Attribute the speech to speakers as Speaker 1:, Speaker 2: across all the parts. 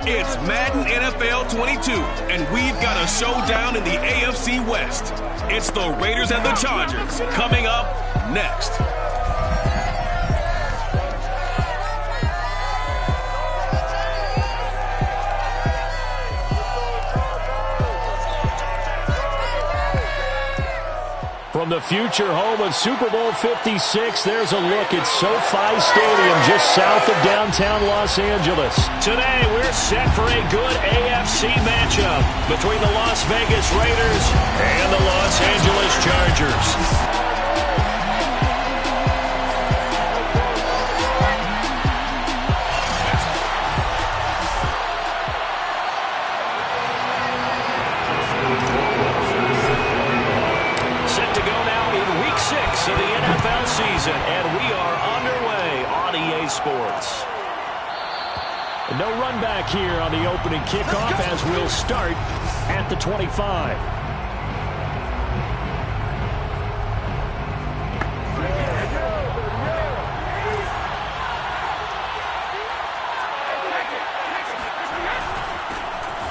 Speaker 1: It's Madden NFL 22, and we've got a showdown in the AFC West. It's the Raiders and the Chargers coming up next.
Speaker 2: From the future home of Super Bowl 56, there's a look at SoFi Stadium just south of downtown Los Angeles. Today, we're set for a good AFC matchup between the Las Vegas Raiders and the Los Angeles Chargers. Of the NFL season, and we are underway on EA Sports. No run back here on the opening kickoff as we'll start at the 25.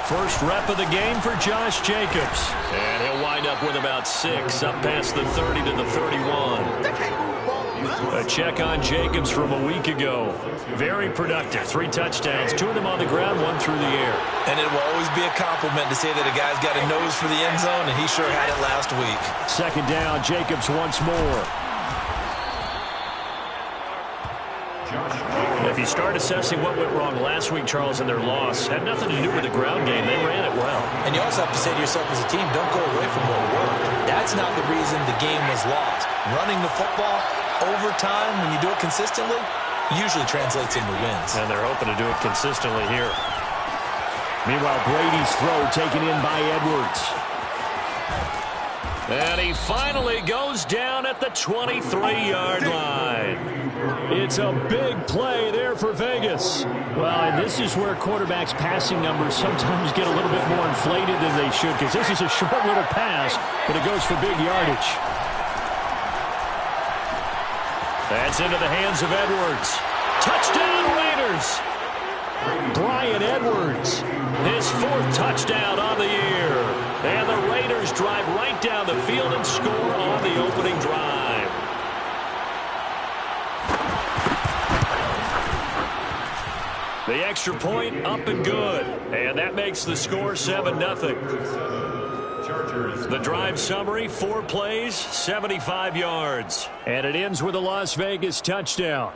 Speaker 2: First rep of the game for Josh Jacobs. And he'll wind up with about 6, up past the 30 to the 31. A check on Jacobs from a week ago. Very productive. 3 touchdowns, 2 of them on the ground, 1 through the air.
Speaker 3: And it will always be a compliment to say that a guy's got a nose for the end zone, and he sure had it last week.
Speaker 2: Second down, Jacobs once more. If you start assessing what went wrong last week, Charles, in their loss, had nothing to do with the ground game. They ran it well.
Speaker 3: And you also have to say to yourself as a team, don't go away from what worked. That's not the reason the game was lost. Running the football over time, when you do it consistently, usually translates into wins.
Speaker 2: And they're hoping to do it consistently here. Meanwhile, Brady's throw taken in by Edwards. And he finally goes down at the 23-yard line. It's a big play there for Vegas. Well, and this is where quarterbacks' passing numbers sometimes get a little bit more inflated than they should, because this is a short little pass, but it goes for big yardage. That's into the hands of Edwards. Touchdown, Raiders! Bryan Edwards, his 4th touchdown on the year. And the Raiders drive right down the field and score on the opening drive. The extra point up and good. And that makes the score 7-0. The drive summary, 4 plays, 75 yards. And it ends with a Las Vegas touchdown.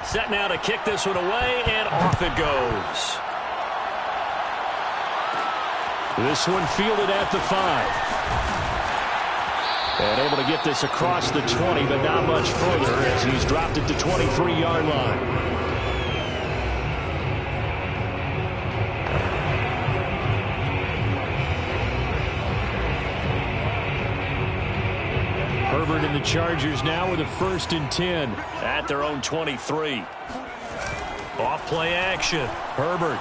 Speaker 2: Set now to kick this one away, and off it goes. This one fielded at the 5. And able to get this across the 20, but not much further as he's dropped it to 23-yard line. Herbert and the Chargers now with a 1st and 10 at their own 23. Off play action. Herbert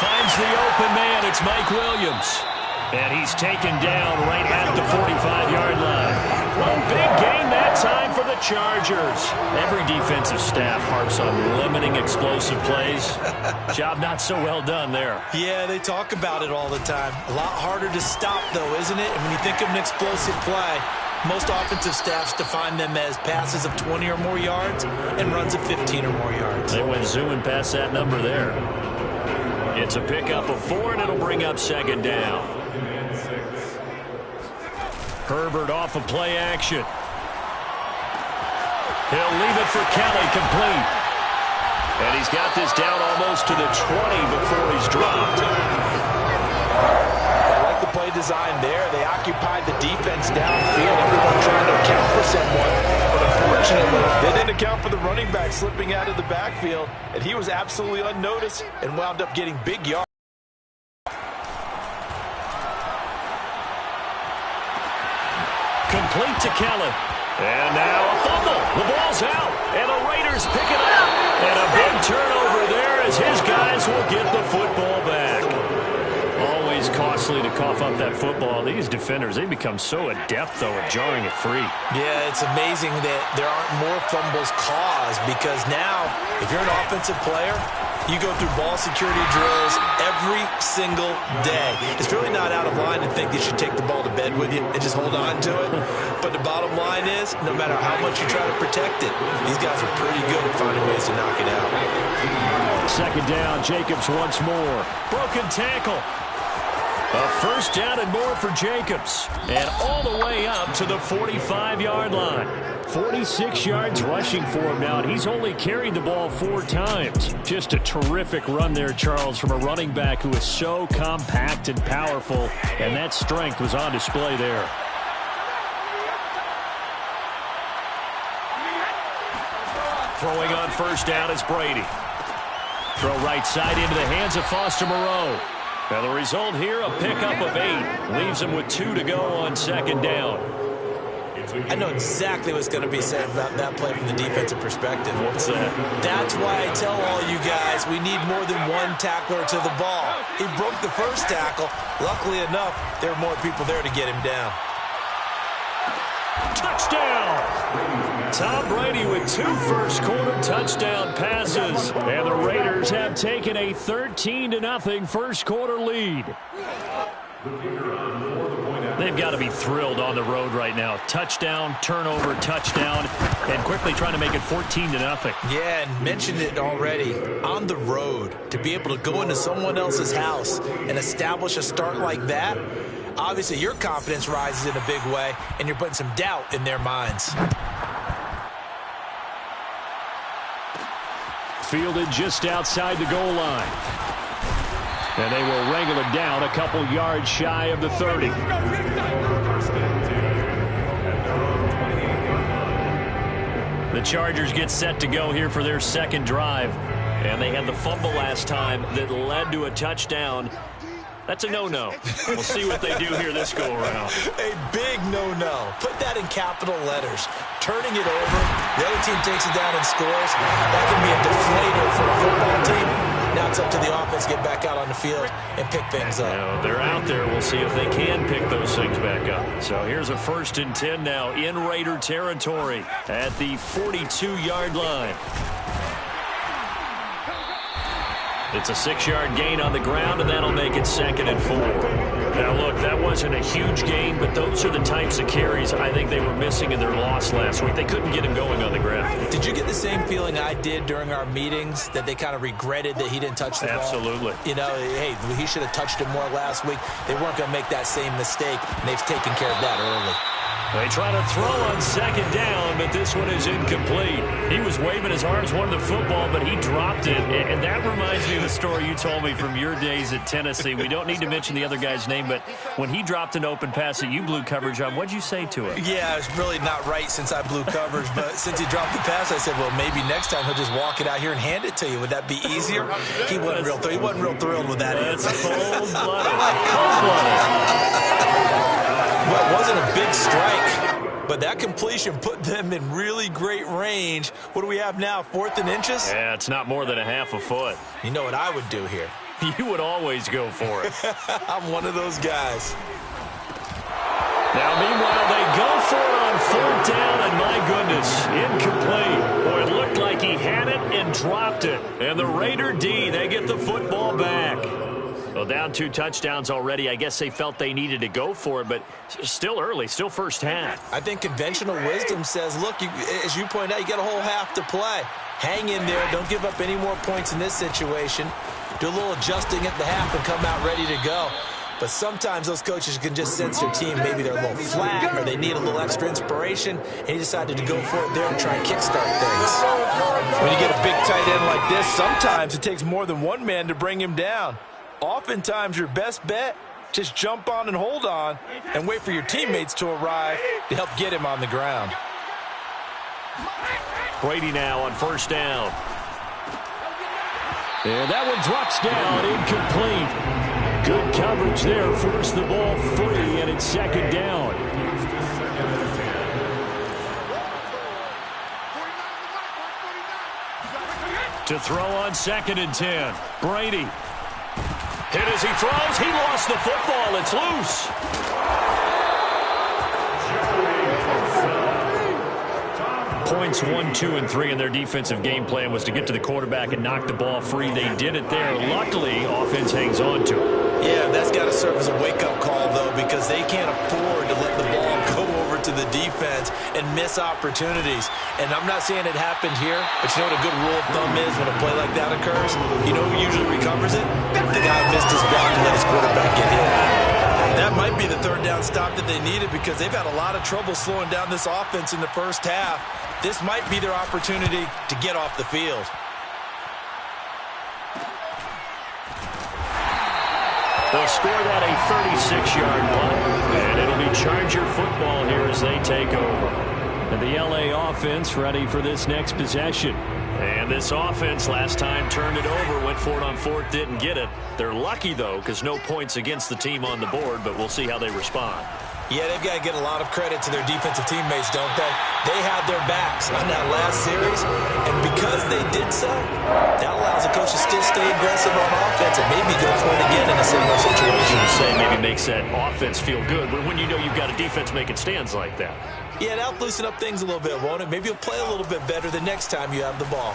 Speaker 2: finds the open man. It's Mike Williams. And he's taken down right at the 45-yard line. One big gain that time for the Chargers. Every defensive staff harps on limiting explosive plays. Job not so well done there.
Speaker 3: Yeah, they talk about it all the time. A lot harder to stop, though, isn't it? And when you think of an explosive play, most offensive staffs define them as passes of 20 or more yards and runs of 15 or more yards.
Speaker 2: They went zooming past that number there. It's a pickup of 4, and it'll bring up 2nd down. Herbert off of play action. He'll leave it for Kelly, complete. And he's got this down almost to the 20 before he's dropped.
Speaker 3: I like the play design there. They occupied the defense downfield. Everyone trying to account for someone. But unfortunately, they didn't account for the running back slipping out of the backfield. And he was absolutely unnoticed and wound up getting big yards.
Speaker 2: Complete to Kelly. And now a fumble. The ball's out. And the Raiders pick it up. And a big turnover there as his guys will get the football back. Always is costly to cough up that football. These defenders, they become so adept, though, at jarring it free.
Speaker 3: Yeah, it's amazing that there aren't more fumbles caused because now, if you're an offensive player, you go through ball security drills every single day. It's really not out of line to think you should take the ball to bed with you and just hold on to it. But the bottom line is, no matter how much you try to protect it, these guys are pretty good at finding ways to knock it out.
Speaker 2: Second down, Jacobs once more. Broken tackle. A first down and more for Jacobs. And all the way up to the 45-yard line. 46 yards rushing for him now, and he's only carried the ball 4 times. Just a terrific run there, Charles, from a running back who is so compact and powerful, and that strength was on display there. Throwing on first down is Brady. Throw right side into the hands of Foster Moreau. And the result here, a pickup of 8. Leaves him with 2 to go on second down.
Speaker 3: I know exactly what's going to be said about that play from the defensive perspective.
Speaker 2: What's that?
Speaker 3: That's why I tell all you guys we need more than one tackler to the ball. He broke the first tackle. Luckily enough, there were more people there to get him down.
Speaker 2: Touchdown! Tom Brady with 2 first-quarter touchdown passes. And the Raiders have taken a 13-0 first-quarter lead. They've got to be thrilled on the road right now. Touchdown, turnover, touchdown, and quickly trying to make it 14-0.
Speaker 3: Yeah, and mentioned it already. On the road, to be able to go into someone else's house and establish a start like that, obviously your confidence rises in a big way, and you're putting some doubt in their minds.
Speaker 2: Fielded just outside the goal line. And they will wrangle it down a couple yards shy of the 30. The Chargers get set to go here for their second drive. And they had the fumble last time that led to a touchdown. That's a no-no. We'll see what they do here this go-around.
Speaker 3: A big no-no. Put that in capital letters. Turning it over, the other team takes it down and scores. That can be a deflator for a football team. Now it's up to the offense to get back out on the field and pick things up.
Speaker 2: Now, they're out there. We'll see if they can pick those things back up. So here's a 1st and 10 now in Raider territory at the 42-yard line. It's a 6-yard gain on the ground, and that'll make it 2nd and 4. Now, look, that wasn't a huge gain, but those are the types of carries I think they were missing in their loss last week. They couldn't get him going on the ground.
Speaker 3: Did you get the same feeling I did during our meetings, that they kind of regretted that he didn't touch the ball?
Speaker 2: Absolutely.
Speaker 3: You know, hey, he should have touched it more last week. They weren't going to make that same mistake, and they've taken care of that early.
Speaker 2: They try to throw on 2nd down, but this one is incomplete. He was waving his arms, wanted the football, but he dropped it. And that reminds me of the story you told me from your days at Tennessee. We don't need to mention the other guy's name, but when he dropped an open pass that you blew coverage on, what'd you say to him?
Speaker 3: Yeah, it's really not right since I blew coverage, but since he dropped the pass, I said, well, maybe next time he'll just walk it out here and hand it to you. Would that be easier? He wasn't real thrilled with that answer.
Speaker 2: Cold-blooded. Cold-blooded.
Speaker 3: Well, it wasn't a big strike, but that completion put them in really great range. What do we have now, 4th and inches?
Speaker 2: Yeah, it's not more than a half a foot.
Speaker 3: You know what I would do here?
Speaker 2: You would always go for it.
Speaker 3: I'm one of those guys.
Speaker 2: Now, meanwhile, they go for it on 4th down, and my goodness, incomplete. Boy, it looked like he had it and dropped it. And the Raider D, they get the football back. Well, down 2 touchdowns already. I guess they felt they needed to go for it, but still early, still first half.
Speaker 3: I think conventional wisdom says, look, as you pointed out, you got a whole half to play. Hang in there. Don't give up any more points in this situation. Do a little adjusting at the half and come out ready to go. But sometimes those coaches can just sense their team. Maybe they're a little flat or they need a little extra inspiration, and he decided to go for it there and try and kickstart things. When you get a big tight end like this, sometimes it takes more than one man to bring him down. Oftentimes, your best bet, just jump on and hold on and wait for your teammates to arrive to help get him on the ground.
Speaker 2: Brady now on 1st down. And that one drops down, incomplete. Good coverage there, force the ball free, and it's 2nd down. To throw on 2nd and 10, Brady. And as he throws, he lost the football. It's loose. Points 1, 2, and 3 in their defensive game plan was to get to the quarterback and knock the ball free. They did it there. Luckily, offense hangs on to it.
Speaker 3: Yeah, that's got to serve as a wake-up call, though, because they can't afford to let the ball go over to the defense and miss opportunities. And I'm not saying it happened here, but you know what a good rule of thumb is when a play like that occurs? You know who usually recovers it? The guy who missed his block and let his quarterback get hit. That might be the third down stop that they needed because they've had a lot of trouble slowing down this offense in the first half. This might be their opportunity to get off the field.
Speaker 2: They'll score that a 36-yard punt, and it'll be Charger football here as they take over. And the LA offense ready for this next possession. And this offense last time turned it over, went for it on fourth, didn't get it. They're lucky, though, because no points against the team on the board, but we'll see how they respond.
Speaker 3: Yeah, they've got to get a lot of credit to their defensive teammates, don't they? They had their backs on that last series, and because they did so, that allows the coach to still stay aggressive on offense and maybe go for it again in a similar situation.
Speaker 2: Say maybe makes that offense feel good, but when you know you've got a defense making stands like that.
Speaker 3: Yeah, that'll loosen up things a little bit, won't it? Maybe you'll play a little bit better the next time you have the ball.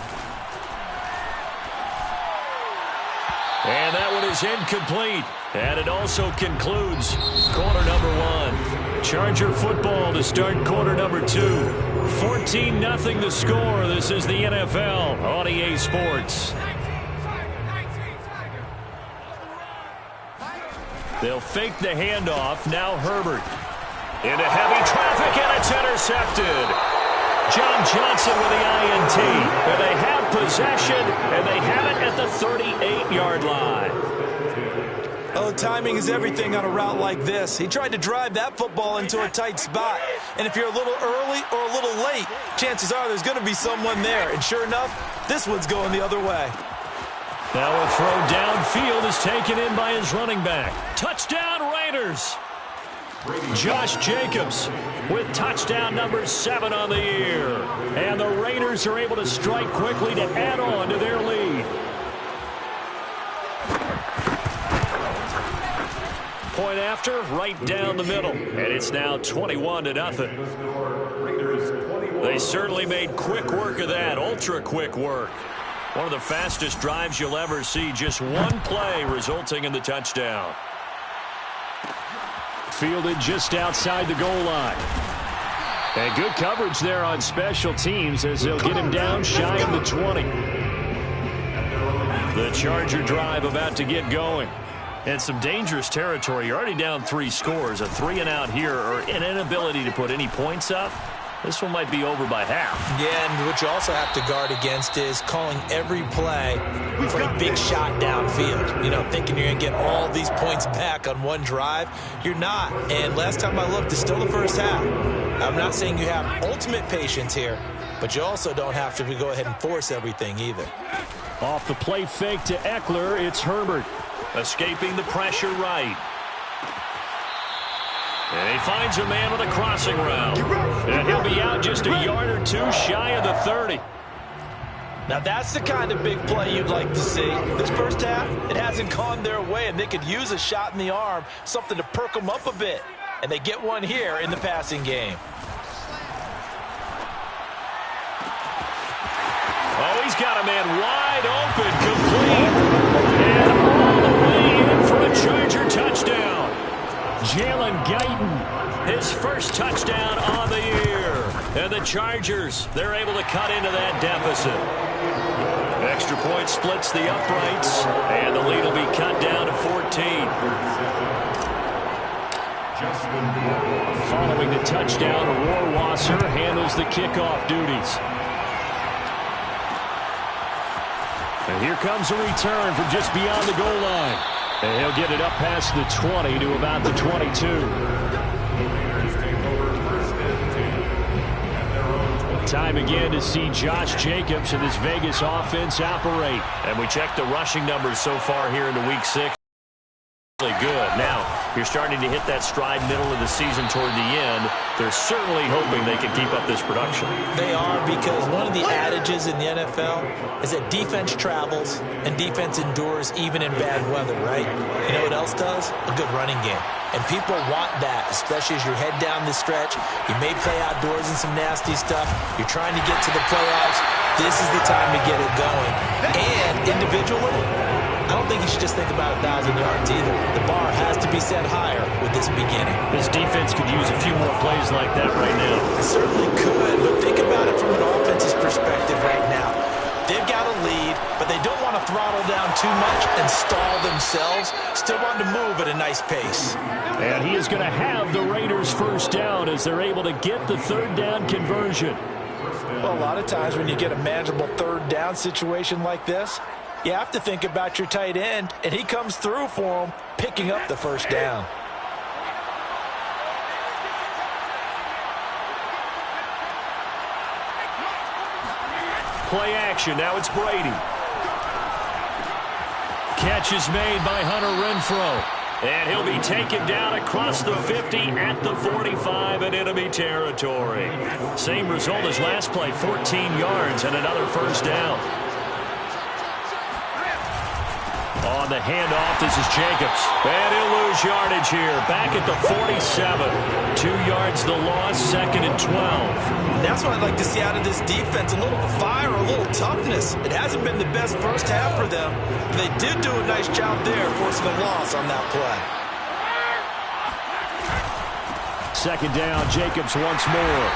Speaker 2: And that one is incomplete. And it also concludes quarter number 1. Charger football to start quarter number 2. 14-0 the score. This is the NFL on EA Sports. They'll fake the handoff. Now Herbert. Into heavy traffic, and it's intercepted. John Johnson with the INT. And they have possession, and they have it at the 38-yard line.
Speaker 3: Oh, timing is everything on a route like this. He tried to drive that football into a tight spot. And if you're a little early or a little late, chances are there's going to be someone there. And sure enough, this one's going the other way.
Speaker 2: Now a throw downfield is taken in by his running back. Touchdown, Raiders. Josh Jacobs with touchdown number 7 on the year. And the Raiders are able to strike quickly to add on to their lead. Point after, right down the middle. And it's now 21-0. They certainly made quick work of that, ultra quick work. One of the fastest drives you'll ever see, just one play resulting in the touchdown. Fielded just outside the goal line. And good coverage there on special teams as they'll get him down shy of the 20. The Charger drive about to get going. And some dangerous territory. You're already down 3 scores. A 3-and-out here or an inability to put any points up. This one might be over by half.
Speaker 3: Yeah, and what you also have to guard against is calling every play for a big shot downfield. You know, thinking you're going to get all these points back on one drive. You're not. And last time I looked, it's still the first half. I'm not saying you have ultimate patience here, but you also don't have to go ahead and force everything either.
Speaker 2: Off the play fake to Eckler, it's Herbert. Escaping the pressure right. And he finds a man with a crossing route. And he'll be out just a yard or 2 shy of the 30.
Speaker 3: Now that's the kind of big play you'd like to see. This first half, it hasn't gone their way, and they could use a shot in the arm, something to perk them up a bit. And they get one here in the passing game.
Speaker 2: Oh, he's got a man wide open, complete. And all the way in for a Charger touchdown. Jalen Guyton, his first touchdown on the year. And the Chargers, they're able to cut into that deficit. Extra point splits the uprights, and the lead will be cut down to 14. Following the touchdown, Rohrwasser handles the kickoff duties. And here comes a return from just beyond the goal line. And he'll get it up past the 20 to about the 22. Time again to see Josh Jacobs and this Vegas offense operate. And we check the rushing numbers so far here into Week 6. Really good. Now, you're starting to hit that stride middle of the season toward the end. They're certainly hoping they can keep up this production.
Speaker 4: They are, because one of the adages in the NFL is that defense travels and defense endures even in bad weather, right? You know what else does? A good running game. And people want that, especially as you head down the stretch. You may play outdoors in some nasty stuff. You're trying to get to the playoffs. This is the time to get it going. And individually, I don't think you should just think about 1,000 yards either. The bar has to be set higher with this beginning.
Speaker 2: This defense could use a few more plays like that right now.
Speaker 4: It certainly could, but think about it from an offense's perspective right now. They've got a lead, but they don't want to throttle down too much and stall themselves. Still want to move at a nice pace.
Speaker 2: And he is going to have the Raiders first down as they're able to get the third down conversion.
Speaker 4: Well, a lot of times when you get a manageable third down situation like this, you have to think about your tight end, and he comes through for him, picking up the first down.
Speaker 2: Play action. Now it's Brady. Catch is made by Hunter Renfrow. And he'll be taken down across the 50 at the 45 in enemy territory. Same result as last play, 14 yards and another first down. On the handoff, this is Jacobs. And he'll lose yardage here. Back at the 47. 2 yards the loss, 2nd and 12.
Speaker 4: That's what I'd like to see out of this defense. A little fire, a little toughness. It hasn't been the best first half for them. But they did do a nice job there, forcing a loss on that play.
Speaker 2: 2nd down, Jacobs once more.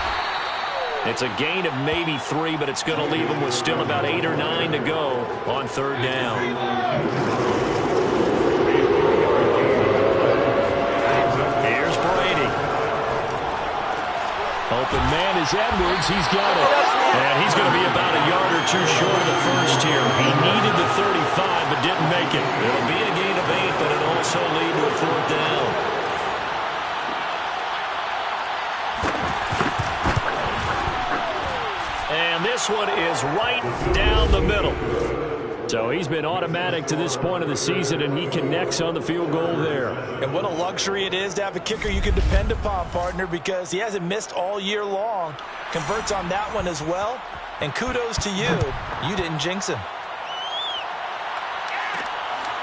Speaker 2: It's a gain of maybe 3, but it's going to leave them with still about 8 or 9 to go on 3rd down. Here's Brady. Open man is Edwards. He's got it. And he's going to be about a yard or 2 short of the first here. He needed the 35, but didn't make it. It'll be a gain of 8, but it'll also lead to a 4th down. And this one is right down the middle. So he's been automatic to this point of the season, and he connects on the field goal there.
Speaker 4: And what a luxury it is to have a kicker you can depend upon, partner, because he hasn't missed all year long. Converts on that one as well. And kudos to you. You didn't jinx him.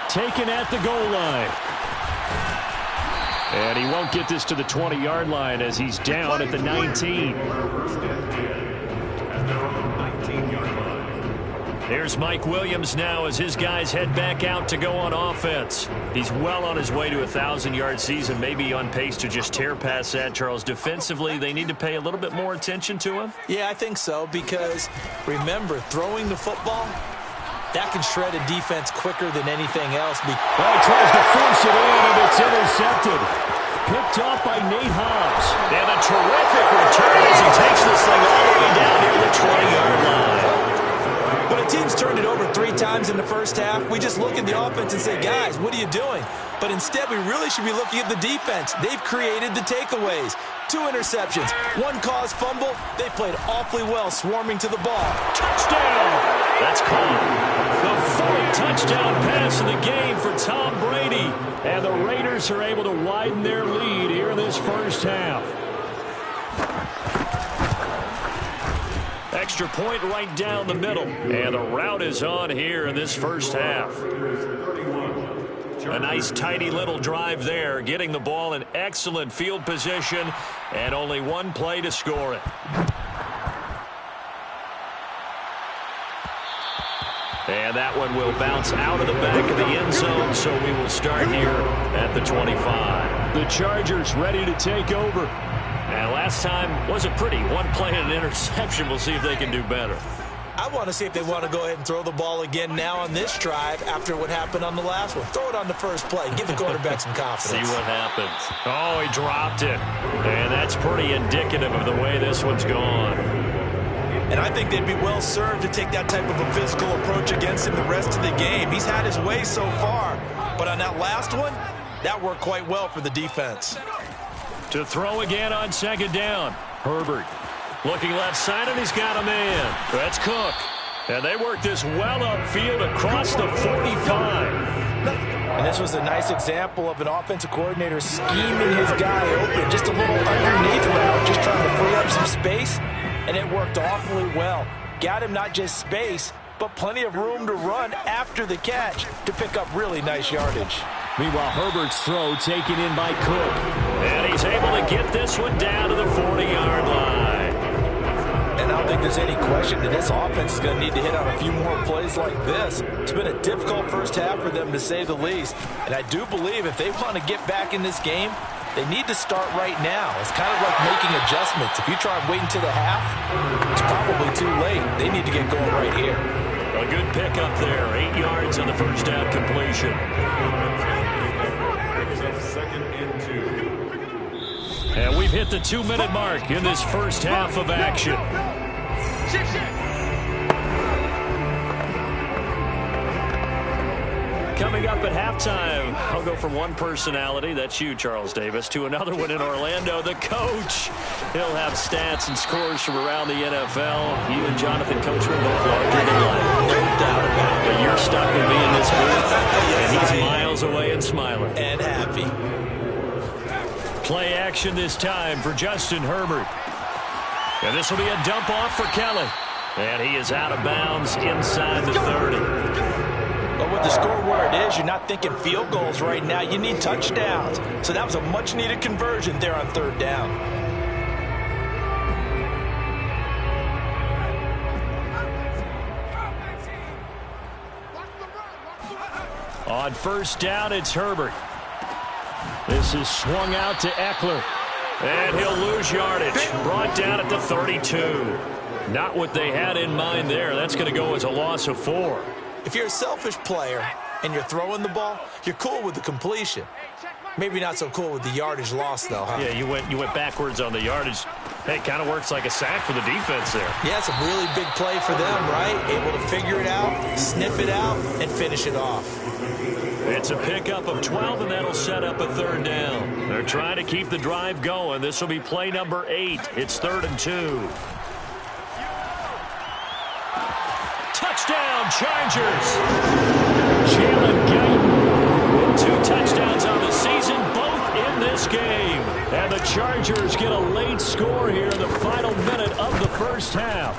Speaker 2: Taken at the goal line. And he won't get this to the 20-yard line as he's down at the 19. There's Mike Williams now as his guys head back out to go on offense. He's well on his way to a 1,000-yard season, maybe on pace to just tear past that, Charles. Defensively, they need to pay a little bit more attention to him?
Speaker 4: Yeah, I think so, because remember, throwing the football, that can shred a defense quicker than anything else.
Speaker 2: Well, he tries to force it in, and it's intercepted. Picked off by Nate Hobbs. And a terrific return as he takes this thing all the way down near the 20-yard line.
Speaker 4: When a team's turned it over 3 times in the first half, we just look at the offense and say, guys, what are you doing? But instead, we really should be looking at the defense. They've created the takeaways. 2 interceptions, 1 caused fumble. They played awfully well swarming to the ball.
Speaker 2: Touchdown! That's called the 4th touchdown pass of the game for Tom Brady. And the Raiders are able to widen their lead here in this first half. Extra point right down the middle. And the route is on here in this first half. A nice, tidy little drive there, getting the ball in excellent field position, and only 1 play to score it. And that one will bounce out of the back of the end zone, so we will start here at the 25. The Chargers ready to take over. And last time wasn't pretty. 1 play and an interception. We'll see if they can do better.
Speaker 4: I want to see if they want to go ahead and throw the ball again now on this drive after what happened on the last one. Throw it on the first play. Give the quarterback some confidence.
Speaker 2: See what happens. Oh, he dropped it. And that's pretty indicative of the way this one's gone.
Speaker 4: And I think they'd be well served to take that type of a physical approach against him the rest of the game. He's had his way so far. But on that last one, that worked quite well for the defense.
Speaker 2: To throw again on 2nd down. Herbert looking left side, and he's got a man. That's Cook. And they work this well upfield across the 45.
Speaker 3: And this was a nice example of an offensive coordinator scheming his guy open. Just a little underneath route, just trying to free up some space. And it worked awfully well. Got him not just space, but plenty of room to run after the catch to pick up really nice yardage.
Speaker 2: Meanwhile, Herbert's throw taken in by Cook. And he's able to get this one down to the 40-yard line.
Speaker 3: And I don't think there's any question that this offense is going to need to hit on a few more plays like this. It's been a difficult first half for them, to say the least. And I do believe if they want to get back in this game, they need to start right now. It's kind of like making adjustments. If you try and wait until the half, it's probably too late. They need to get going right here.
Speaker 2: A good pickup there. 8 yards on the first down completion. And we've hit the 2-minute mark in this first half of action. Coming up at halftime, I'll go from one personality, that's you, Charles Davis, to another one in Orlando, the coach. He'll have stats and scores from around the NFL. You and Jonathan Coachman both larger than life.
Speaker 4: No doubt about it.
Speaker 2: But you're stuck with me in this booth, and he's miles away and smiling.
Speaker 4: And happy.
Speaker 2: Play action this time for Justin Herbert. And this will be a dump off for Kelly. And he is out of bounds inside the 30.
Speaker 3: But with the score where it is, you're not thinking field goals right now. You need touchdowns. So that was a much-needed conversion there on third down.
Speaker 2: On first down, it's Herbert. This is swung out to Eckler. And he'll lose yardage. Brought down at the 32. Not what they had in mind there. That's going to go as a loss of 4.
Speaker 4: If you're a selfish player and you're throwing the ball, you're cool with the completion. Maybe not so cool with the yardage loss, though, huh?
Speaker 2: Yeah, you went backwards on the yardage. Hey, it kind of works like a sack for the defense there.
Speaker 4: Yeah, it's a really big play for them, right? Able to figure it out, sniff it out, and finish it off.
Speaker 2: It's a pickup of 12, and that'll set up a third down. They're trying to keep the drive going. This will be play number 8. It's 3rd and 2. Touchdown, Chargers! Jalen Guyton with 2 touchdowns on the season, both in this game. And the Chargers get a late score here in the final minute of the first half.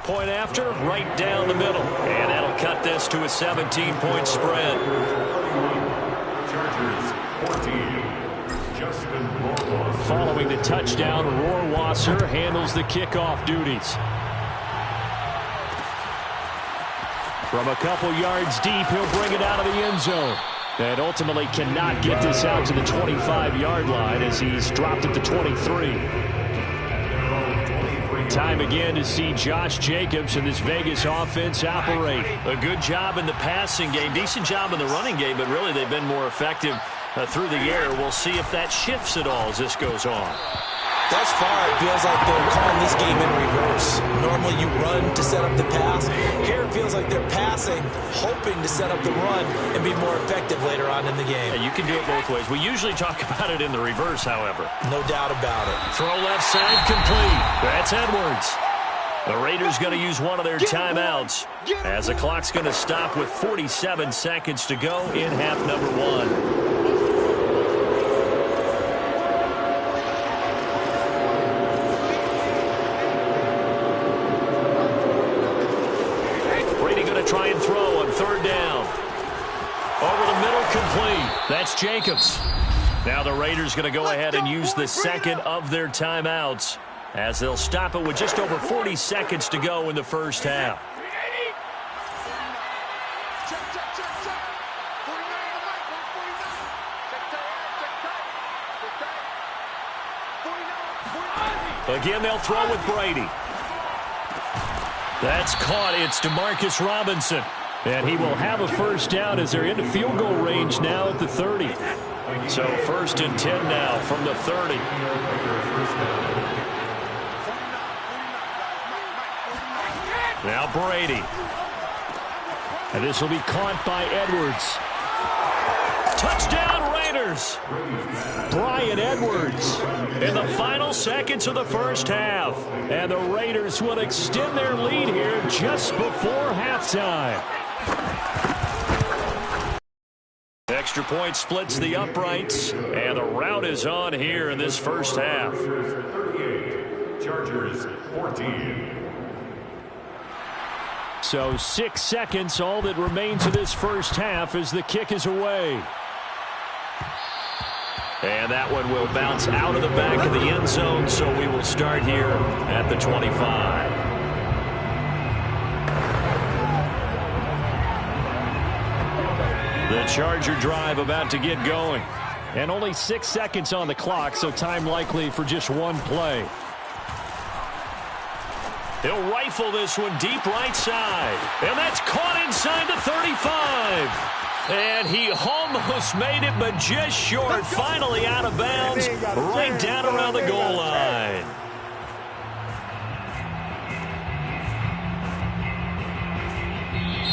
Speaker 2: Point after, right down the middle. And that'll cut this to a 17-point spread. Chargers 14. Justin Rohrwasser. Following the touchdown, Rohrwasser handles the kickoff duties. From a couple yards deep, he'll bring it out of the end zone. And ultimately cannot get this out to the 25-yard line as he's dropped at the 23. Time again to see Josh Jacobs and this Vegas offense operate. A good job in the passing game, decent job in the running game, but really they've been more effective through the air. We'll see if that shifts at all as this goes on.
Speaker 4: Thus far, it feels like they're calling this game in reverse. Normally you run to set up the pass. Here it feels like they're passing, hoping to set up the run and be more effective later on in the game.
Speaker 2: Yeah, you can do it both ways. We usually talk about it in the reverse, however.
Speaker 4: No doubt about it.
Speaker 2: Throw left side complete. That's Edwards. The Raiders going to use one of their timeouts as the clock's going to stop with 47 seconds to go in half number 1. Try and throw on third down. Over the middle, complete. That's Jacobs. Now the Raiders going to go ahead and use the second of their timeouts as they'll stop it with just over 40 seconds to go in the first half. Again, they'll throw with Brady. That's caught. It's Demarcus Robinson. And he will have a first down as they're into field goal range now at the 30. So 1st and 10 now from the 30. Now Brady. And this will be caught by Edwards. Touchdown Raiders! Bryan Edwards in the final seconds of the first half. And the Raiders will extend their lead here just before halftime. extra point splits the uprights, and the rout is on here in this first half.
Speaker 5: 38, Chargers 14.
Speaker 2: So 6 seconds, all that remains of this first half as the kick is away. And that one will bounce out of the back of the end zone, so we will start here at the 25. The Charger drive about to get going. And only 6 seconds on the clock, so time likely for just one play. He'll rifle this one deep right side. And that's caught inside the 35. And he almost made it, but just short. Finally out of bounds, right down around the goal line.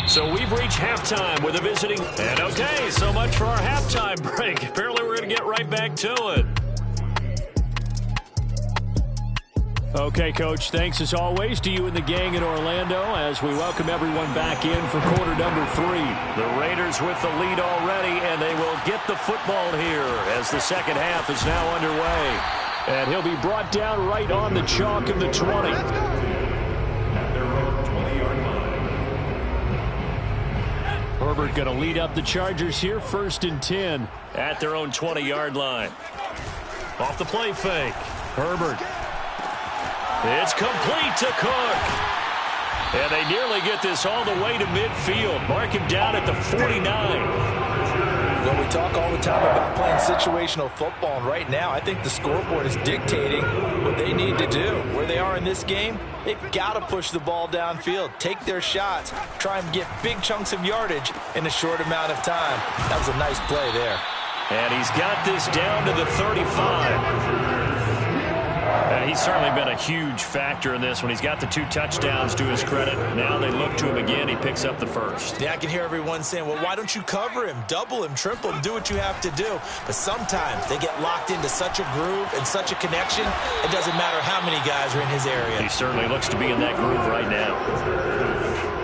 Speaker 2: So we've reached halftime with a visiting. And okay, so much for our halftime break. Apparently we're going to get right back to it. Okay, Coach, thanks as always to you and the gang in Orlando as we welcome everyone back in for quarter number 3. The Raiders with the lead already, and they will get the football here as the second half is now underway. And he'll be brought down right on the chalk of the 20.
Speaker 5: At their own 20-yard line.
Speaker 2: Herbert going to lead up the Chargers here, 1st and 10 at their own 20-yard line. Off the play fake, Herbert. It's complete to Cook. And they nearly get this all the way to midfield. Mark him down at the 49.
Speaker 4: Well, we talk all the time about playing situational football, and right now I think the scoreboard is dictating what they need to do. Where they are in this game, they've got to push the ball downfield, take their shots, try and get big chunks of yardage in a short amount of time. That was a nice play there.
Speaker 2: And he's got this down to the 35. He's certainly been a huge factor in this when he's got the 2 touchdowns to his credit. Now they look to him again. He picks up the first.
Speaker 4: Yeah, I can hear everyone saying, well, why don't you cover him, double him, triple him, do what you have to do. But sometimes they get locked into such a groove and such a connection, it doesn't matter how many guys are in his area.
Speaker 2: He certainly looks to be in that groove right now.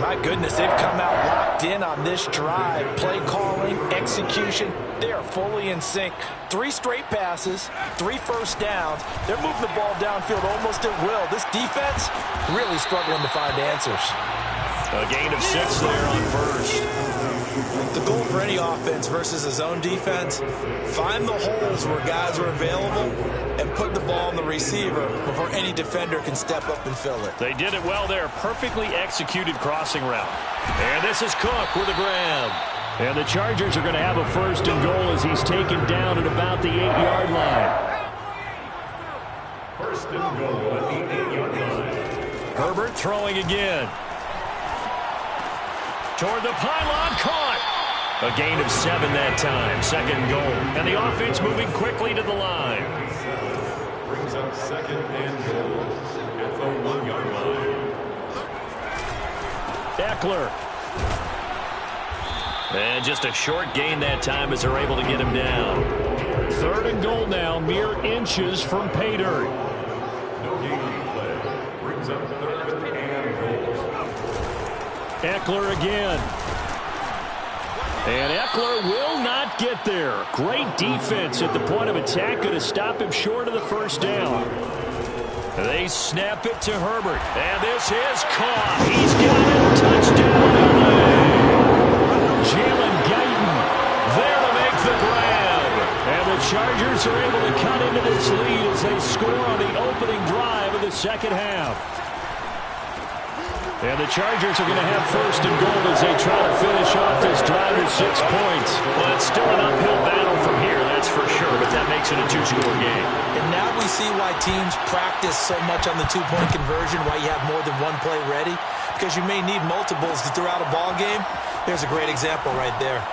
Speaker 4: My goodness, they've come out locked in on this drive. Play calling, execution, they are fully in sync. 3 straight passes, 3 first downs. They're moving the ball downfield almost at will. This defense really struggling to find answers.
Speaker 2: A gain of 6 there on first.
Speaker 4: The goal for any offense versus a zone defense, find the holes where guys are available and put the ball on the receiver before any defender can step up and fill it.
Speaker 2: They did it well there. Perfectly executed crossing route. And this is Cook with a grab. And the Chargers are going to have a 1st and goal as he's taken down at about the 8-yard line.
Speaker 5: 1st and goal at the 8-yard line.
Speaker 2: Herbert throwing again. Toward the pylon, caught. A gain of 7 that time, 2nd goal. And the offense moving quickly to the line.
Speaker 5: Brings up 2nd and goal at the 1-yard line.
Speaker 2: Eckler. And just a short gain that time as they're able to get him down. 3rd and goal now, mere inches from pay dirt.
Speaker 5: No gain on play. Brings up 3rd and goal.
Speaker 2: Eckler again. And Eckler will not get there. Great defense at the point of attack. Going to stop him short of the 1st down. They snap it to Herbert. And this is caught. He's got it. Touchdown, LA. Jalen Guyton there to make the grab. And the Chargers are able to cut into this lead as they score on the opening drive of the second half. And the Chargers are going to have 1st and goal as they try to finish off this drive with 6 points. Well, it's still an uphill battle from here, that's for sure, but that makes it a 2-score game.
Speaker 4: And now we see why teams practice so much on the 2-point conversion, why you have more than one play ready, because you may need multiples to throw out a ball game. There's a great example right there.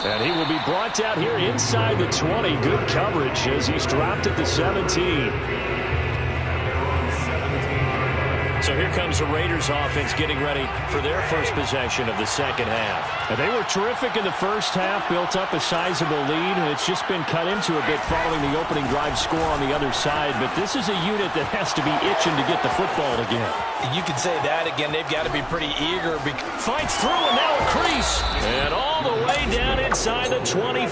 Speaker 2: And he will be brought down here inside the 20. Good coverage as he's dropped at the 17. So here comes the Raiders offense getting ready for their first possession of the second half. And they were terrific in the first half, built up a sizable lead. It's just been cut into a bit following the opening drive score on the other side. But this is a unit that has to be itching to get the football again.
Speaker 4: You can say that again. They've got to be pretty eager.
Speaker 2: Fights through and now a crease. And all the way down inside the 25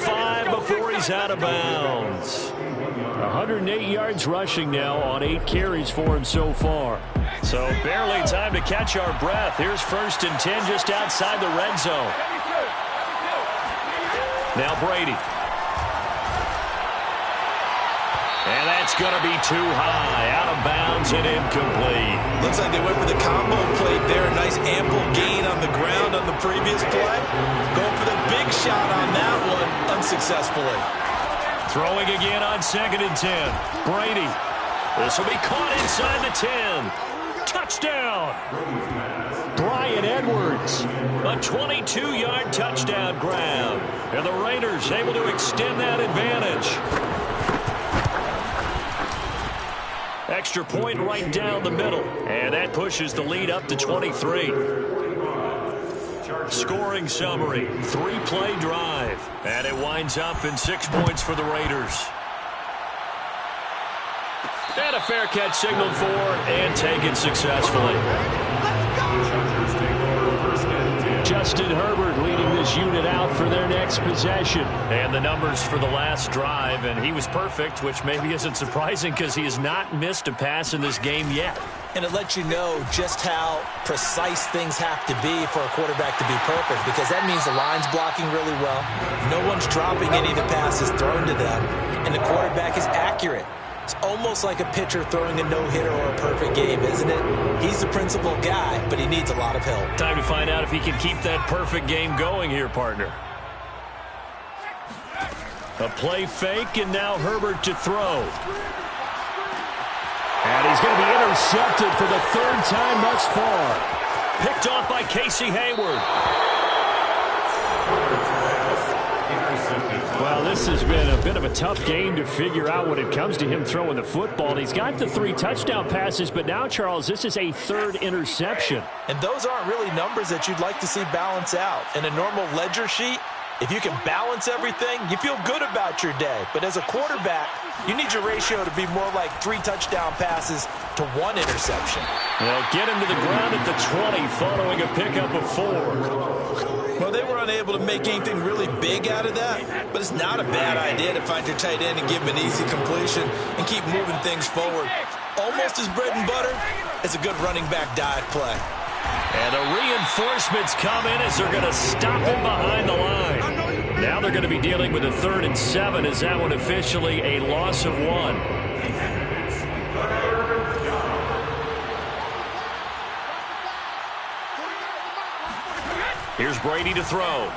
Speaker 2: before he's out of bounds. 108 yards rushing now on 8 carries for him so far. So barely time to catch our breath. Here's 1st and 10 just outside the red zone. Now Brady. And that's going to be too high. Out of bounds and incomplete.
Speaker 3: Looks like they went for the combo plate there. A nice ample gain on the ground on the previous play. Going for the big shot on that one unsuccessfully.
Speaker 2: Throwing again on 2nd and 10. Brady. This will be caught inside the 10. Touchdown. Bryan Edwards. A 22-yard touchdown grab. And the Raiders able to extend that advantage. Extra point right down the middle. And that pushes the lead up to 23. Scoring summary, 3-play drive. And it winds up in 6 points for the Raiders. And a fair catch signaled for and taken successfully. Justin Herbert leading this unit out for their next possession. And the numbers for the last drive, and he was perfect, which maybe isn't surprising because he has not missed a pass in this game yet.
Speaker 4: And it lets you know just how precise things have to be for a quarterback to be perfect, because that means the line's blocking really well. No one's dropping any of the passes thrown to them, and the quarterback is accurate. It's almost like a pitcher throwing a no-hitter or a perfect game, isn't it? He's the principal guy, but he needs a lot of help.
Speaker 2: Time to find out if he can keep that perfect game going here, partner. A play fake, and now Herbert to throw. And he's going to be intercepted for the 3rd time thus far. Picked off by Casey Hayward. Well, this has been a bit of a tough game to figure out when it comes to him throwing the football. He's got the 3 touchdown passes, but now, Charles, this is a 3rd interception.
Speaker 4: And those aren't really numbers that you'd like to see balance out. In a normal ledger sheet, if you can balance everything, you feel good about your day. But as a quarterback, you need your ratio to be more like 3 touchdown passes to 1 interception.
Speaker 2: They'll get him to the ground at the 20 following a pickup of 4.
Speaker 3: Well, they were unable to make anything really big out of that, but it's not a bad idea to find your tight end and give him an easy completion and keep moving things forward. Almost as bread and butter as a good running back dive play.
Speaker 2: And the reinforcements come in as they're going to stop him behind the line. Now they're going to be dealing with a 3rd and 7 as that one officially a loss of 1. Here's Brady to throw.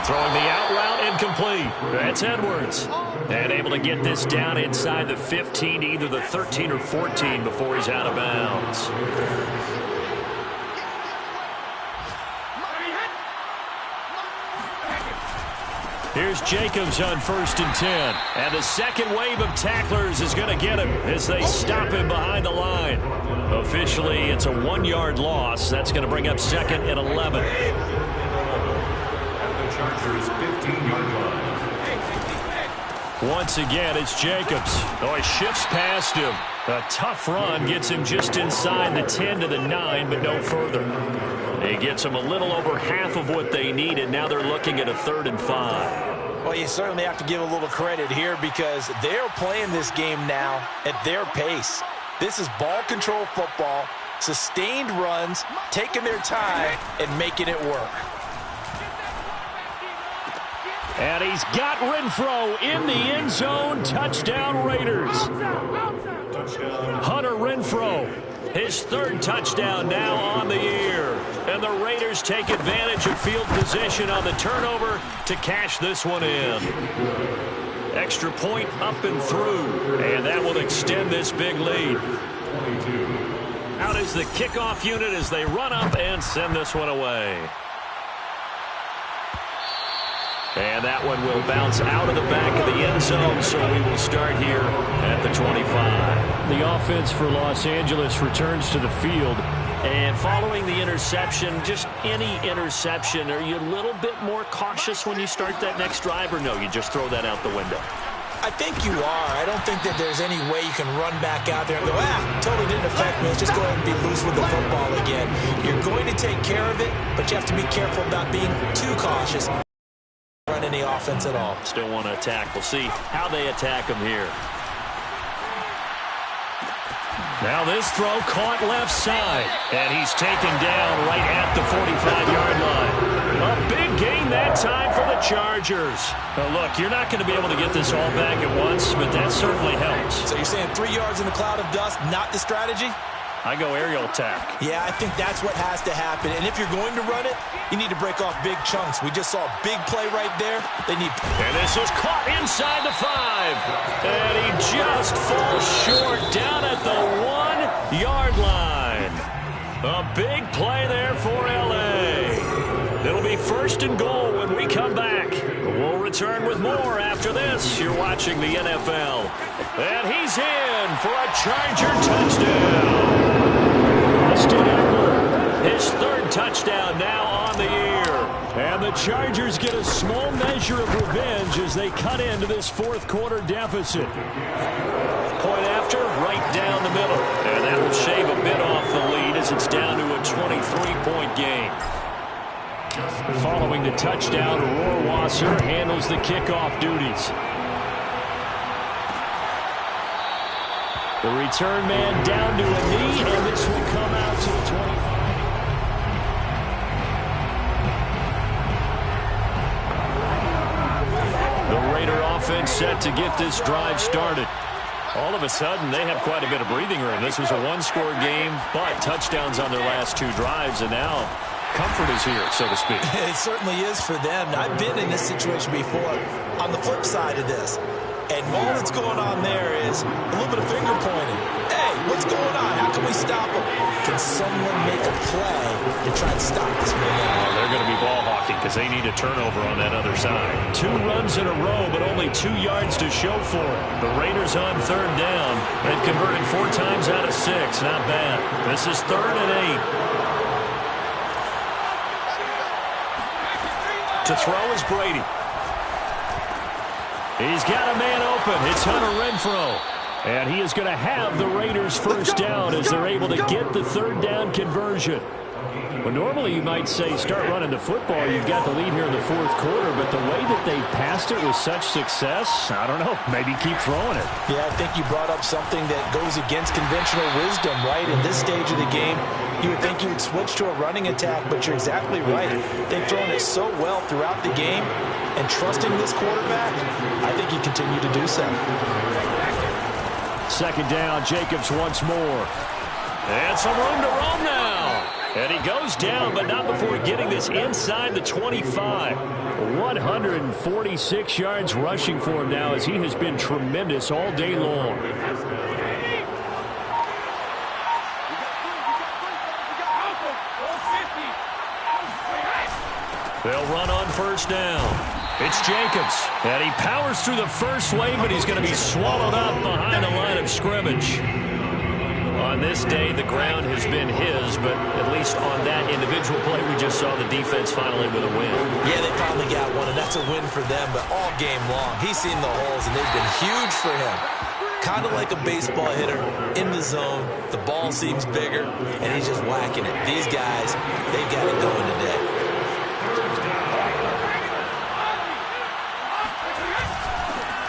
Speaker 2: Throwing the out route incomplete. That's Edwards. And able to get this down inside the 15, either the 13 or 14 before he's out of bounds. Here's Jacobs on 1st and 10. And the second wave of tacklers is going to get him as they stop him behind the line. Officially, it's a 1-yard loss. That's going to bring up 2nd and 11.
Speaker 5: At the Chargers' 15-yard line.
Speaker 2: Once again, it's Jacobs. Oh, he shifts past him. A tough run gets him just inside the 10 to the 9, but no further. He gets them a little over half of what they needed. Now they're looking at a 3rd and 5.
Speaker 4: Well, you certainly have to give a little credit here because they're playing this game now at their pace. This is ball control football, sustained runs, taking their time, and making it work.
Speaker 2: And he's got Renfrow in the end zone. Touchdown, Raiders. Hunter Renfrow, his 3rd touchdown now on the year. And the Raiders take advantage of field position on the turnover to cash this one in. Extra point up and through, and that will extend this big lead. Out is the kickoff unit as they run up and send this one away. And that one will bounce out of the back of the end zone, so we will start here at the 25. The offense for Los Angeles returns to the field. And following the interception, just any interception, are you a little bit more cautious when you start that next drive, or no, you just throw that out the window?
Speaker 4: I think you are. I don't think that there's any way you can run back out there and go, totally didn't affect me. Let's just go ahead and be loose with the football again. You're going to take care of it, but you have to be careful about being too cautious. Run any offense at all.
Speaker 2: Still want to attack. We'll see how they attack them here. Now this throw caught left side, and he's taken down right at the 45-yard line. A big gain that time for the Chargers. Now look, you're not going to be able to get this all back at once, but that certainly helps.
Speaker 4: So you're saying 3 yards in a cloud of dust, not the strategy?
Speaker 2: I go aerial attack.
Speaker 4: Yeah, I think that's what has to happen. And if you're going to run it, you need to break off big chunks. We just saw a big play right there.
Speaker 2: And this was caught inside the 5. And he just falls short down at the 1-yard line. A big play there for L.A. It'll be 1st and goal when we come back. We'll return with more after this. You're watching the NFL. And he's in for a Charger touchdown. Austin Eckler, his 3rd touchdown now on the year. And the Chargers get a small measure of revenge as they cut into this 4th quarter deficit. Point after, right down the middle. And that will shave a bit off the lead as it's down to a 23-point game. Following the touchdown, Rohrwasser handles the kickoff duties. The return man down to a knee, and this will come out to the 25. The Raider offense set to get this drive started. All of a sudden, they have quite a bit of breathing room. This was a 1-score game, but touchdowns on their last 2 drives, and now comfort is here, so to speak.
Speaker 4: It certainly is for them. I've been in this situation before on the flip side of this. And all that's going on there is a little bit of finger pointing. Hey, what's going on? How can we stop them? Can someone make a play to try and stop this momentum?
Speaker 2: They're going to be ball hawking because they need a turnover on that other side. 2 runs in a row, but only 2 yards to show for it. The Raiders on 3rd down. They've converted 4 times out of 6. Not bad. This is 3rd and 8. To throw is Brady. He's got a man open. It's Hunter Renfrow. And he is going to have the Raiders' 1st down as they're able to get the 3rd down conversion. Well, normally you might say start running the football. You've got the lead here in the 4th quarter, but the way that they passed it with such success, I don't know, maybe keep throwing it.
Speaker 4: Yeah, I think you brought up something that goes against conventional wisdom, right? In this stage of the game, you would think you would switch to a running attack, but you're exactly right. They've thrown it so well throughout the game, and trusting this quarterback, I think you continue to do so.
Speaker 2: 2nd down, Jacobs once more. And some room to roam now. And he goes down, but not before getting this inside the 25. 146 yards rushing for him now as he has been tremendous all day long. They'll run on 1st down. It's Jacobs, and he powers through the first wave, but he's going to be swallowed up behind the line of scrimmage. On this day, the ground has been his, but at least on that individual play, we just saw the defense finally with a win.
Speaker 4: Yeah, they finally got one, and that's a win for them, but all game long, he's seen the holes, and they've been huge for him. Kind of like a baseball hitter in the zone. The ball seems bigger, and he's just whacking it. These guys, they've got it going today.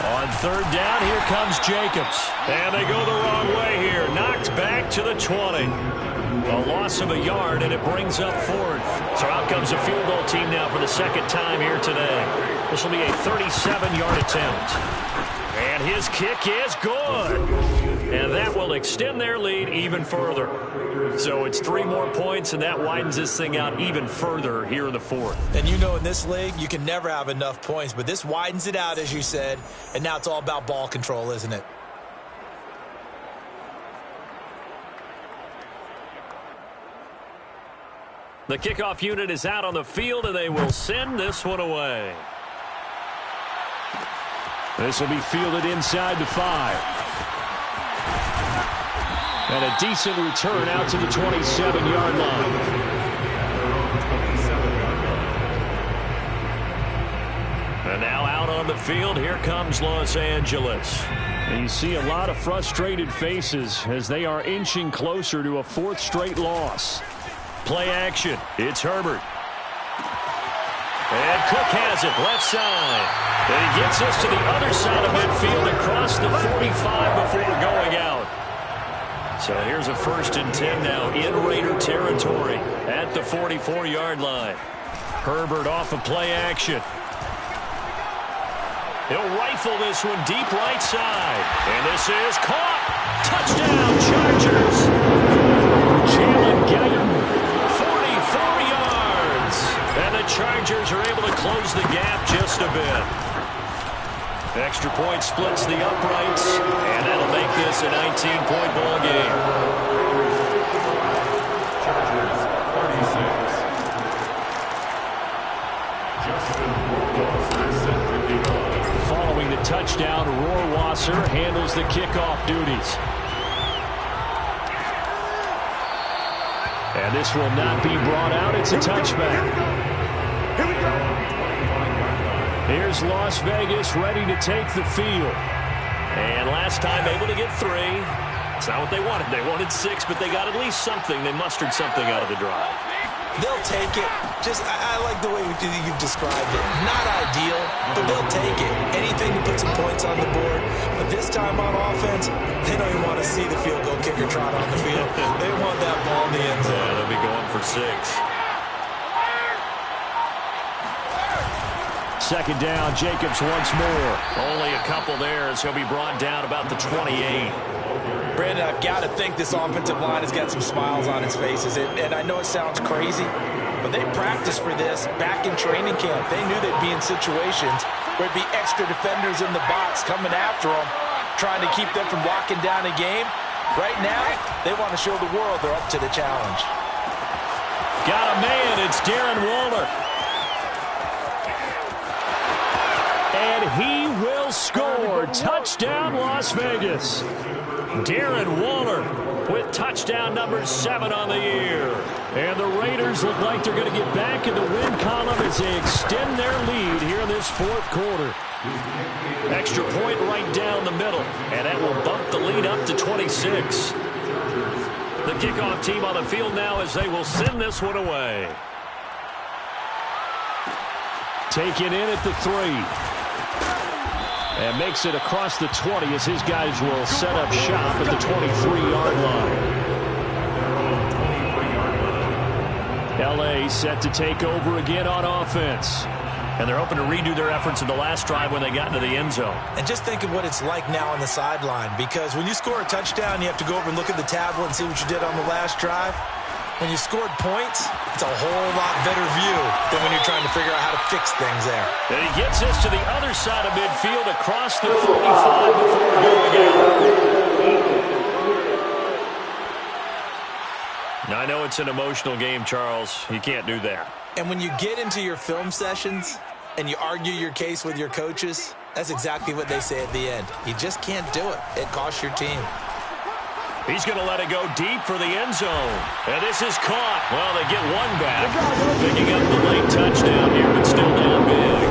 Speaker 2: On 3rd down, here comes Jacobs. And they go the wrong way here. Knocked back to the 20. A loss of a yard, and it brings up 4th. So out comes a field goal team now for the 2nd time here today. This will be a 37-yard attempt. And his kick is good. And that will extend their lead even further. So it's 3 more points, and that widens this thing out even further here in the 4th.
Speaker 4: And you know in this league, you can never have enough points, but this widens it out, as you said, and now it's all about ball control, isn't it?
Speaker 2: The kickoff unit is out on the field, and they will send this one away. This will be fielded inside the 5. And a decent return out to the 27-yard line. And now out on the field, here comes Los Angeles. And you see a lot of frustrated faces as they are inching closer to a 4th straight loss. Play action. It's Herbert. And Cook has it, left side. And he gets us to the other side of midfield across the 45 before going out. So here's a 1st and 10 now in Raider territory at the 44-yard line. Herbert off of play action. He'll rifle this one deep right side. And this is caught. Touchdown, Chargers. Jalen Guyton, 44 yards. And the Chargers are able to close the gap just a bit. Extra point splits the uprights, and that'll make this a 19-point ball game.
Speaker 5: Chargers 36. Justin Rohrwasser set to kick off.
Speaker 2: Following the touchdown, Rohrwasser handles the kickoff duties. And this will not be brought out. It's a touchback.
Speaker 5: Here we go.
Speaker 2: Here's Las Vegas ready to take the field. And last time able to get 3. It's not what they wanted. They wanted 6, but they got at least something. They mustered something out of the drive.
Speaker 4: They'll take it. I like the way you've described it. Not ideal, but they'll take it. Anything to put some points on the board. But this time on offense, they don't even want to see the field goal kicker trot on the field. They want that ball in the end zone.
Speaker 2: Yeah, they'll be going for 6. 2nd down, Jacobs once more. Only a couple there as he'll be brought down about the 28.
Speaker 4: Brandon, I've got to think this offensive line has got some smiles on its faces. And I know it sounds crazy, but they practiced for this back in training camp. They knew they'd be in situations where it'd be extra defenders in the box coming after them, trying to keep them from locking down a game. Right now, they want to show the world they're up to the challenge.
Speaker 2: Got a man. It's Darren Waller. And he will score. Touchdown, Las Vegas. Darren Waller with touchdown number 7 on the year. And the Raiders look like they're going to get back in the win column as they extend their lead here in this 4th quarter. Extra point right down the middle, and that will bump the lead up to 26. The kickoff team on the field now as they will send this one away. Taken in at the 3. And makes it across the 20 as his guys will set up shop at the 23-yard line. L.A. set to take over again on offense. And they're hoping to redo their efforts in the last drive when they got into the end zone.
Speaker 4: And just think of what it's like now on the sideline, because when you score a touchdown, you have to go over and look at the tablet and see what you did on the last drive. When you scored points, it's a whole lot better view than when you're trying to figure out how to fix things there.
Speaker 2: And he gets us to the other side of midfield across the 45 before going out. Now, I know it's an emotional game, Charles. You can't do that.
Speaker 4: And when you get into your film sessions and you argue your case with your coaches, that's exactly what they say at the end. You just can't do it. It costs your team.
Speaker 2: He's going to let it go deep for the end zone. And this is caught. Well, they get one back. Picking up the late touchdown here, but still down big.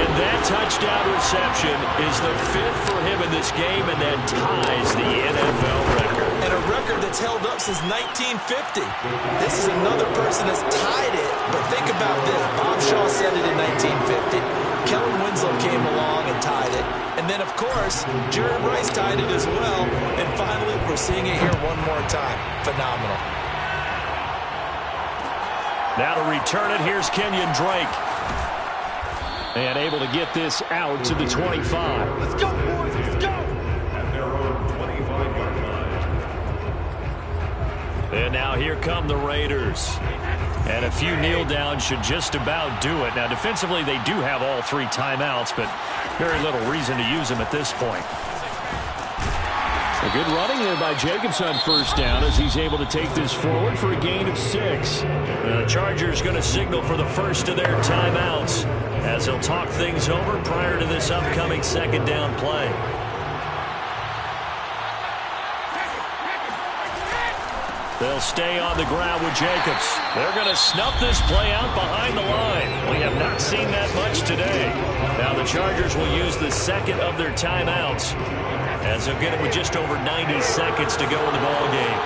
Speaker 2: And that touchdown reception is the 5th for him in this game, and that ties the NFL record.
Speaker 4: And a record that's held up since 1950. This is another person that's tied it, but think about this. Bob Shaw said it in 1950. Kellen Winslow came along and tied it. And then, of course, Jerry Rice tied it as well. And finally, we're seeing it here one more time. Phenomenal.
Speaker 2: Now to return it, here's Kenyon Drake. And able to get this out to the 25.
Speaker 5: Let's go, boys, let's go! At their own 25-yard line.
Speaker 2: And now here come the Raiders. And a few kneel downs should just about do it. Now, defensively, they do have all 3 timeouts, but very little reason to use them at this point. A good running there by Jacobs on first down as he's able to take this forward for a gain of 6. The Chargers going to signal for the first of their timeouts. as he'll talk things over prior to this upcoming second down play. They'll stay on the ground with Jacobs. They're going to snuff this play out behind the line. We have not seen that much today. Now the Chargers will use the second of their timeouts, as they'll get it with just over 90 seconds to go in the ballgame.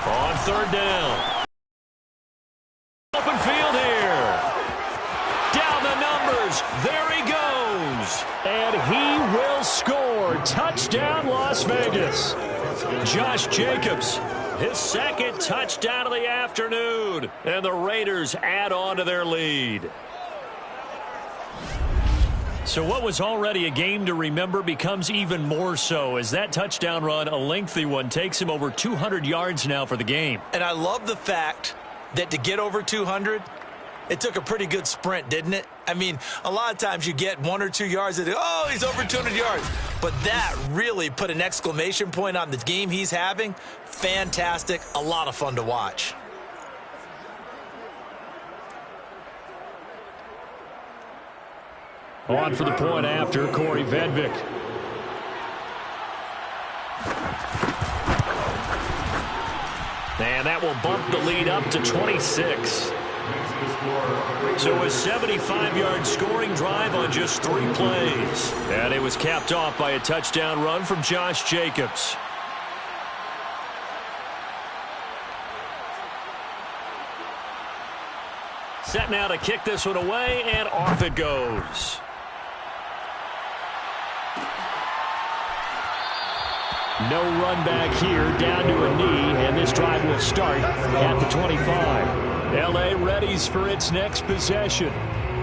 Speaker 2: On third down. Open field here. Down the numbers. There he goes. And he will score. Touchdown, Las Vegas. Josh Jacobs, his second touchdown of the afternoon. And the Raiders add on to their lead. So what was already a game to remember becomes even more so as that touchdown run, a lengthy one, takes him over 200 yards now for the game.
Speaker 4: And I love the fact that to get over 200, it took a pretty good sprint, didn't it? I mean, a lot of times you get 1 or 2 yards and, oh, he's over 200 yards. But that really put an exclamation point on the game he's having. Fantastic. A lot of fun to watch.
Speaker 2: On for the point after, Corey Vedvik. And that will bump the lead up to 26. So a 75-yard scoring drive on just 3 plays. And it was capped off by a touchdown run from Josh Jacobs. Set now to kick this one away, and off it goes. No run back here, down to a knee, and this drive will start at the 25. L.A. readies for its next possession.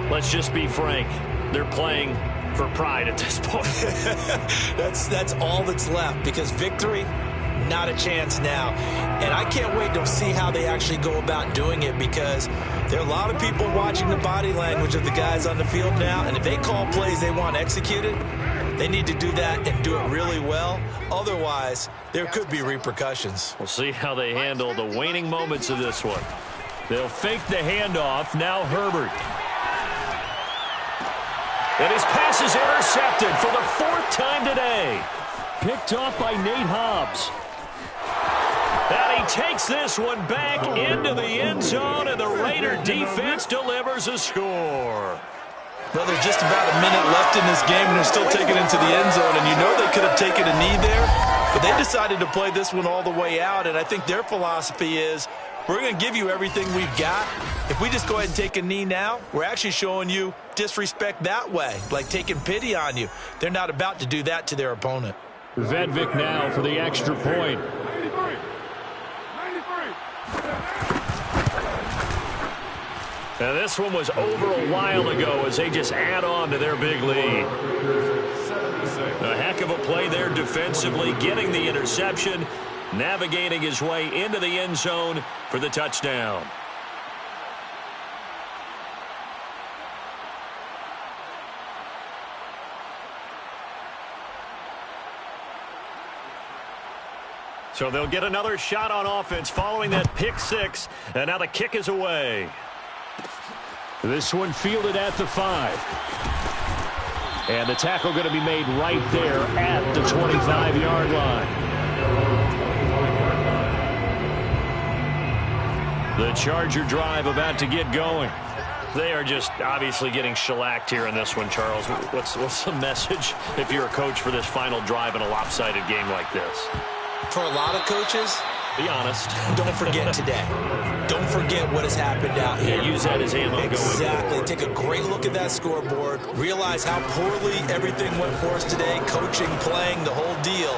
Speaker 2: Let's just be frank. They're playing for pride at this point.
Speaker 4: That's all that's left, because victory, not a chance now. And I can't wait to see how they actually go about doing it, because there are a lot of people watching the body language of the guys on the field now, and if they call plays they want executed, they need to do that and do it really well. Otherwise, there could be repercussions.
Speaker 2: We'll see how they handle the waning moments of this one. They'll fake the handoff. Now Herbert. And his pass is intercepted for the 4th time today. Picked off by Nate Hobbs. And he takes this one back into the end zone, and the Raider defense delivers a score.
Speaker 3: Well, there's just about a minute left in this game, and they're still taking it into the end zone. And you know they could have taken a knee there, but they decided to play this one all the way out. And I think their philosophy is, we're going to give you everything we've got. If we just go ahead and take a knee now, we're actually showing you disrespect that way, like taking pity on you. They're not about to do that to their opponent.
Speaker 2: Vedvik now for the extra point. Now this one was over a while ago as they just add on to their big lead. A heck of a play there defensively, getting the interception, navigating his way into the end zone for the touchdown. So they'll get another shot on offense following that pick 6, and now the kick is away. This one fielded at the 5. And the tackle going to be made right there at the 25-yard line. The Charger drive about to get going. They are just obviously getting shellacked here in this one, Charles. What's the message if you're a coach for this final drive in a lopsided game like this?
Speaker 4: For a lot of coaches,
Speaker 2: be honest.
Speaker 4: Don't forget today. Don't forget what has happened out here.
Speaker 2: Yeah, use that as ammo.
Speaker 4: Exactly. Take a great look at that scoreboard. Realize how poorly everything went for us today. Coaching, playing, the whole deal.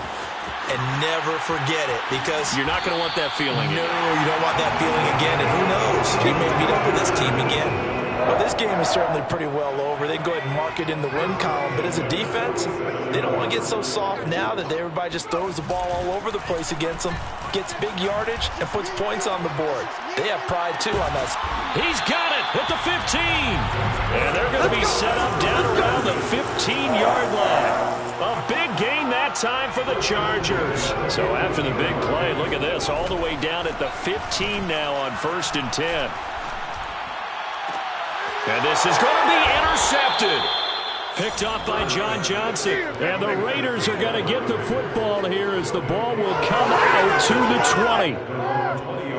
Speaker 4: And never forget it, because
Speaker 2: you're not going to want that feeling.
Speaker 4: No, you don't want that feeling again. And who knows? They may meet up with this team again.
Speaker 3: Well, this game is certainly pretty well over. They can go ahead and mark it in the win column. But as a defense, they don't want to get so soft now that everybody just throws the ball all over the place against them, gets big yardage, and puts points on the board. They have pride, too, on that.
Speaker 2: He's got it at the 15. And they're going to be set up down around the 15-yard line. A big gain that time for the Chargers. So after the big play, look at this, all the way down at the 15 now on 1st and 10. And this is going to be intercepted. Picked off by John Johnson. And the Raiders are going to get the football here as the ball will come out to the 20.